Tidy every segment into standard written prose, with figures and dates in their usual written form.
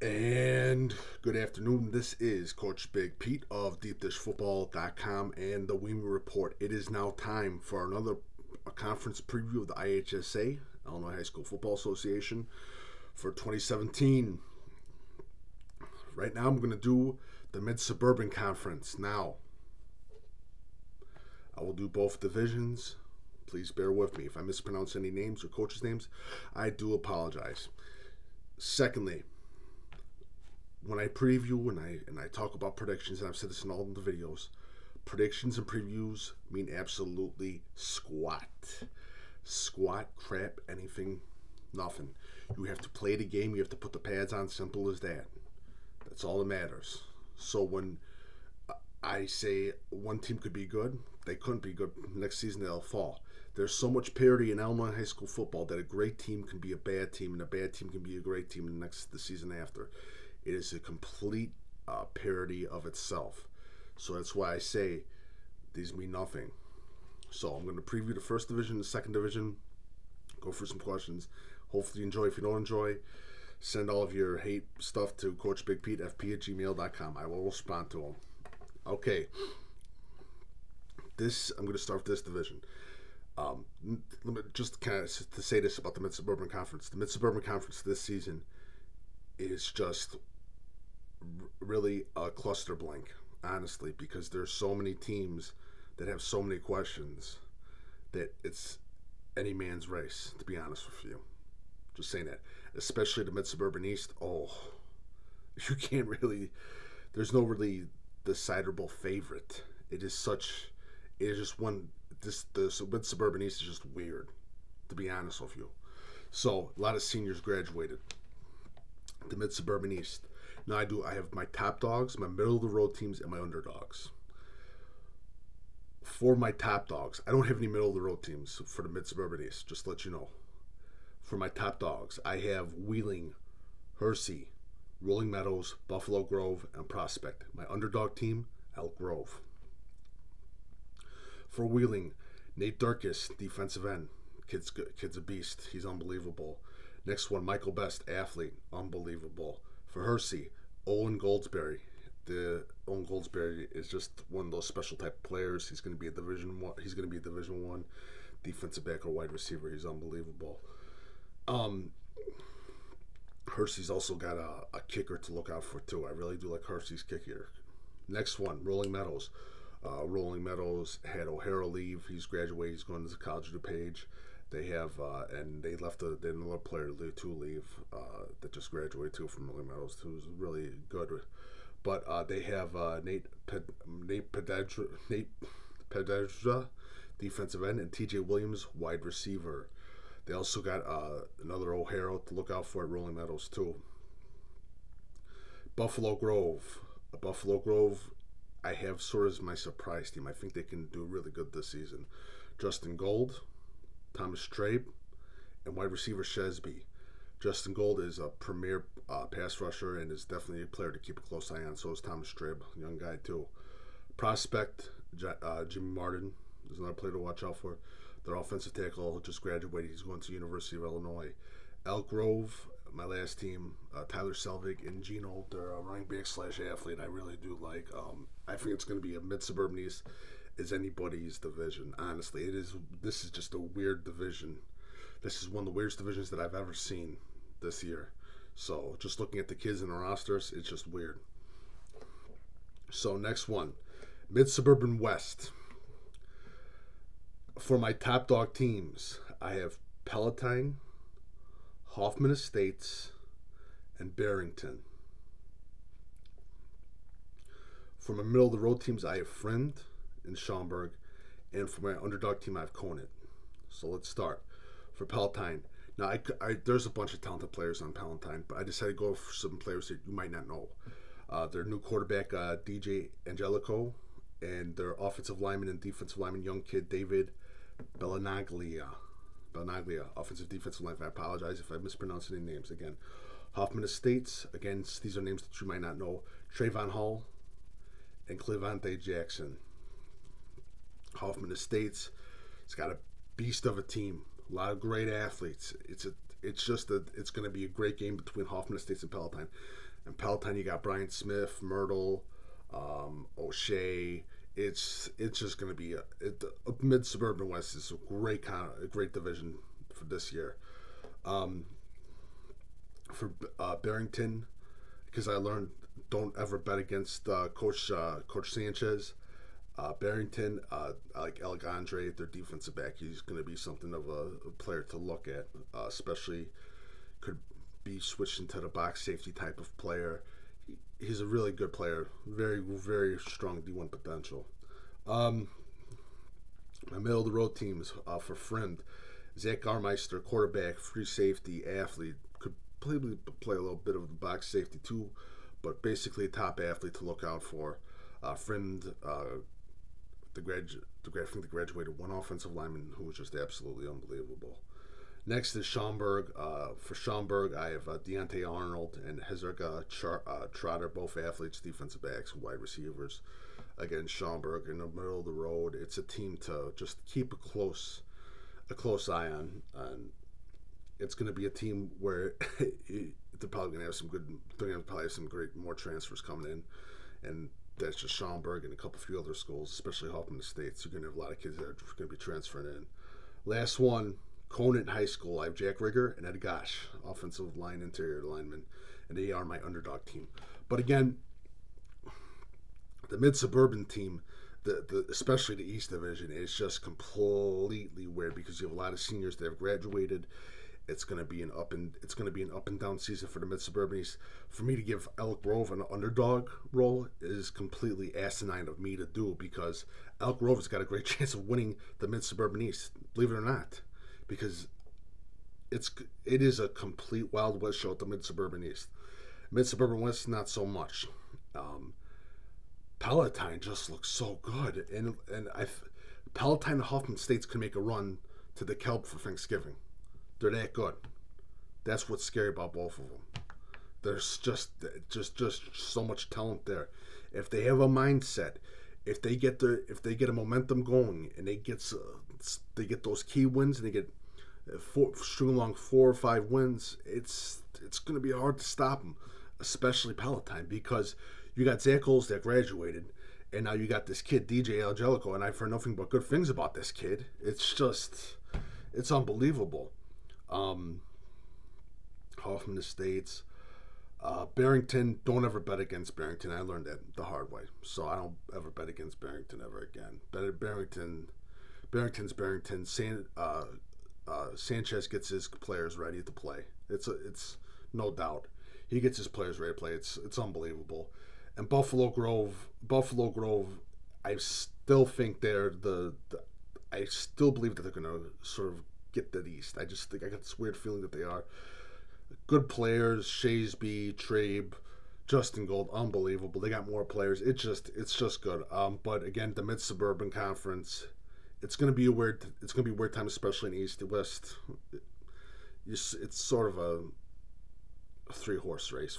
And good afternoon. This is Coach Big Pete of DeepDishFootball.com and the Weemy Report. It is now time for another conference preview of the IHSA, Illinois High School Football Association, for 2017. Right now I'm going to do the Mid-Suburban Conference. Now, I will do both divisions. Please bear with me. If I mispronounce any names or coaches' names, I do apologize. Secondly, when I preview and I talk about predictions, and I've said this in all of the videos, predictions and previews mean absolutely squat. Squat, crap, anything, nothing. You have to play the game. You have to put the pads on. Simple as that. That's all that matters. So when I say one team could be good, they couldn't be good. Next season they'll fall. There's so much parity in Illinois high school football that a great team can be a bad team, and a bad team can be a great team the season after. It is a complete parody of itself. So that's why I say these mean nothing. So I'm going to preview the first division, the second division, go for some questions. Hopefully you enjoy. If you don't enjoy, send all of your hate stuff to CoachBigPete@gmail.com. I will respond to them. Okay. I'm going to start with this division. Let me just kind of to say this about the Mid-Suburban Conference. The Mid-Suburban Conference this season is just really a cluster blank, honestly, because there's so many teams that have so many questions that it's any man's race, to be honest with you. Just saying that. Especially the Mid-Suburban East. Oh, you can't really, there's no really decidable favorite. It is just one, the Mid-Suburban East is just weird, to be honest with you. So, a lot of seniors graduated. The Mid-Suburban East. Now I have my top dogs, my middle-of-the-road teams, and my underdogs. For my top dogs, I don't have any middle-of-the-road teams for the Mid-Suburban East, just to let you know. For my top dogs, I have Wheeling, Hersey, Rolling Meadows, Buffalo Grove, and Prospect. My underdog team, Elk Grove. For Wheeling, Nate Durkis, defensive end. Kid's a beast. He's unbelievable. Next one, Michael Best, athlete, unbelievable. For Hersey, Owen Goldsberry. Owen Goldsberry is just one of those special type of players. He's going to be a Division One. He's going to be a Division One defensive back or wide receiver. He's unbelievable. Hersey's also got a kicker to look out for too. I really do like Hersey's kicker. Next one, Rolling Meadows. Rolling Meadows had O'Hara leave. He's graduated. He's going to College of DuPage. They have, and they left another player to leave that just graduated too from Rolling Meadows, who's really good. But they have Nate Pededra, defensive end, and TJ Williams, wide receiver. They also got another O'Hara to look out for at Rolling Meadows too. Buffalo Grove. Buffalo Grove, I have sort of my surprise team. I think they can do really good this season. Justin Gold, Thomas Trabe, and wide receiver Shesby. Justin Gold is a premier pass rusher and is definitely a player to keep a close eye on. So is Thomas Trabe, young guy too. Prospect, Jimmy Martin is another player to watch out for. Their offensive tackle just graduated. He's going to University of Illinois. Elk Grove, my last team, Tyler Selvig and Gino. They're a running back / athlete. I really do like. I think it's going to be a Mid-Suburban East is anybody's division. Honestly, it is. This is just a weird division. This is one of the weirdest divisions that I've ever seen this year. So just looking at the kids in the rosters, it's just weird. So next one, Mid-Suburban West. For my top dog teams, I have Palatine, Hoffman Estates, and Barrington. For my middle-of-the-road teams, I have Friend and Schaumburg, and for my underdog team, I have Conant. So let's start. For Palatine, now there's a bunch of talented players on Palatine, but I decided to go for some players that you might not know. Their new quarterback, DJ Angelico, and their offensive lineman and defensive lineman, young kid David Bellanaglia, offensive defensive line. I apologize if I mispronounce any names again. Hoffman Estates, again, these are names that you might not know. Trayvon Hall and Clevante Jackson. Hoffman Estates, it's got a beast of a team, a lot of great athletes. It's going to be a great game between Hoffman Estates and Palatine. And Palatine, you got Brian Smith, Myrtle, O'Shea. It's just going to be a mid suburban West is a great division for this year. For Barrington, because I learned don't ever bet against Coach Sanchez. Barrington, I like Alec Andre, their defensive back. He's going to be something of a player to look at, especially could be switched into the box safety type of player. He's a really good player, very, very strong D1 potential. My middle of the road teams for Friend, Zach Garmeister, quarterback, free safety, athlete, could probably play a little bit of the box safety too, but basically a top athlete to look out for. Friend, the graduated one offensive lineman who was just absolutely unbelievable. Next is Schaumburg. For Schaumburg, I have Deontay Arnold and Hezarka Trotter, both athletes, defensive backs, wide receivers. Again, Schaumburg in the middle of the road. It's a team to just keep a close eye on. And it's going to be a team where they're probably going to have some good. They're going to probably have some great more transfers coming in, and that's just Schaumburg and a few other schools, especially Hoffman Estates. You're going to have a lot of kids that are going to be transferring in. Last one. Conant High School. I have Jack Rigger and Ed Gosh, offensive line, interior linemen, and they are my underdog team. But again, the mid-suburban team, especially the East Division, is just completely weird because you have a lot of seniors that have graduated. It's going to be an up and down season for the mid-suburban East. For me to give Elk Grove an underdog role is completely asinine of me to do because Elk Grove has got a great chance of winning the mid-suburban East, believe it or not. Because it is a complete Wild West show at the mid-suburban East. Mid-suburban West, not so much. Palatine just looks so good, and Palatine and Hoffman States can make a run to the Kelp for Thanksgiving. They're that good. That's what's scary about both of them. There's just so much talent there. If they have a mindset, if they get a momentum going, and they get those key wins, and they get string along 4 or 5 wins, it's going to be hard to stop them, especially Palatine, because you got Zach Oles that graduated, and now you got this kid DJ Angelico, and I've heard nothing but good things about this kid. It's unbelievable. Hoffman Estates, Barrington. Don't ever bet against Barrington. I learned that the hard way, so I don't ever bet against Barrington ever again. Barrington's Barrington. Sanchez gets his players ready to play. It's no doubt. He gets his players ready to play. It's unbelievable. And Buffalo Grove. I still think I still believe that they're going to sort of get the East. I just think I got this weird feeling that they are good players. Shasby, Trabe, Justin Gold, unbelievable. They got more players. It's just good. But again, the Mid-Suburban Conference. It's going to be a weird time, especially in East to West. It's sort of a 4-horse race,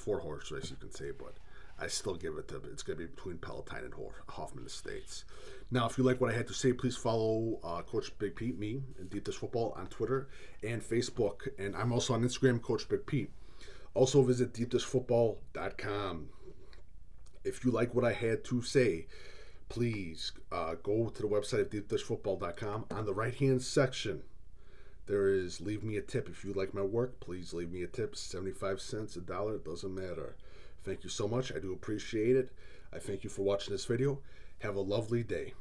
you can say, but I still give it to. It's going to be between Palatine and Hoffman Estates. Now, if you like what I had to say, please follow Coach Big Pete, me, and Deep Dish Football on Twitter and Facebook, and I'm also on Instagram, Coach Big Pete. Also, visit deepdishfootball.com. If you like what I had to say, please go to the website of deepdishfootball.com. On the right-hand section, there is leave me a tip. If you like my work, please leave me a tip. 75 cents, $1, it doesn't matter. Thank you so much. I do appreciate it. I thank you for watching this video. Have a lovely day.